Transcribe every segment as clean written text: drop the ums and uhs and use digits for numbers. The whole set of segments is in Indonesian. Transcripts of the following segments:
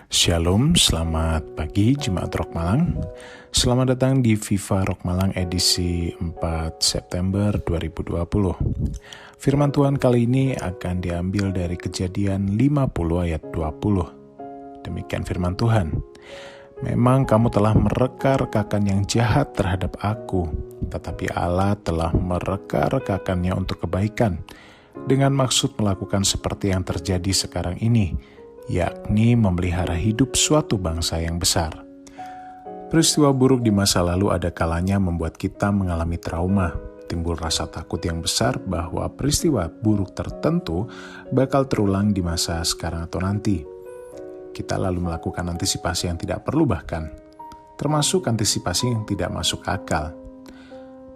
Shalom, selamat pagi Jemaat Rock Malang. Selamat datang di Viva Rock Malang edisi 4 September 2020. Firman Tuhan kali ini akan diambil dari Kejadian 50 ayat 20. Demikian firman Tuhan. Memang kamu telah mereka-rekakan yang jahat terhadap aku, tetapi Allah telah mereka-rekakannya untuk kebaikan, dengan maksud melakukan seperti yang terjadi sekarang ini, yakni memelihara hidup suatu bangsa yang besar. Peristiwa buruk di masa lalu ada kalanya membuat kita mengalami trauma, timbul rasa takut yang besar bahwa peristiwa buruk tertentu bakal terulang di masa sekarang atau nanti. Kita lalu melakukan antisipasi yang tidak perlu bahkan, termasuk antisipasi yang tidak masuk akal.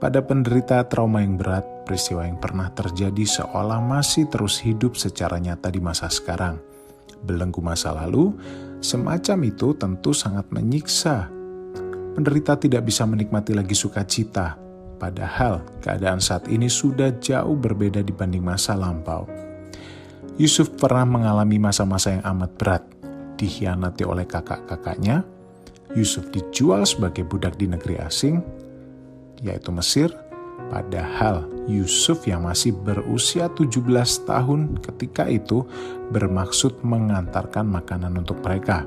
Pada penderita trauma yang berat, peristiwa yang pernah terjadi seolah masih terus hidup secara nyata di masa sekarang. Belenggu masa lalu, semacam itu tentu sangat menyiksa. Penderita tidak bisa menikmati lagi sukacita, padahal keadaan saat ini sudah jauh berbeda dibanding masa lampau. Yusuf pernah mengalami masa-masa yang amat berat, dikhianati oleh kakak-kakaknya. Yusuf dijual sebagai budak di negeri asing, yaitu Mesir, padahal Yusuf yang masih berusia 17 tahun ketika itu bermaksud mengantarkan makanan untuk mereka.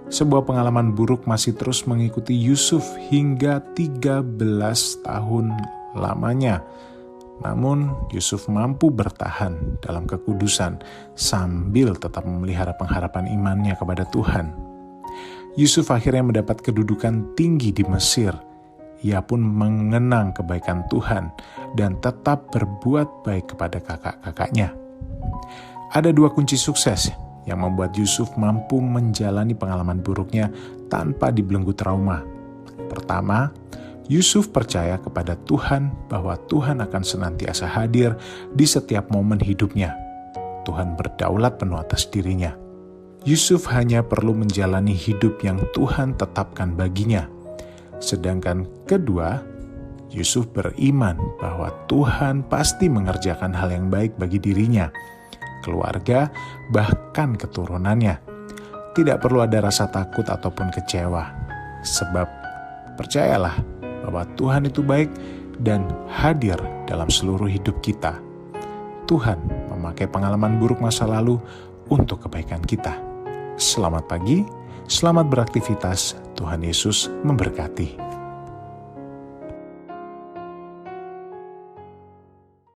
Sebuah pengalaman buruk masih terus mengikuti Yusuf hingga 13 tahun lamanya. Namun Yusuf mampu bertahan dalam kekudusan sambil tetap memelihara pengharapan imannya kepada Tuhan. Yusuf akhirnya mendapat kedudukan tinggi di Mesir. Ia pun mengenang kebaikan Tuhan dan tetap berbuat baik kepada kakak-kakaknya. Ada dua kunci sukses yang membuat Yusuf mampu menjalani pengalaman buruknya tanpa dibelenggu trauma. Pertama, Yusuf percaya kepada Tuhan bahwa Tuhan akan senantiasa hadir di setiap momen hidupnya. Tuhan berdaulat penuh atas dirinya. Yusuf hanya perlu menjalani hidup yang Tuhan tetapkan baginya. Sedangkan kedua, Yusuf beriman bahwa Tuhan pasti mengerjakan hal yang baik bagi dirinya, keluarga, bahkan keturunannya. Tidak perlu ada rasa takut ataupun kecewa, sebab percayalah bahwa Tuhan itu baik dan hadir dalam seluruh hidup kita. Tuhan memakai pengalaman buruk masa lalu untuk kebaikan kita. Selamat pagi, selamat beraktivitas. Tuhan Yesus memberkati.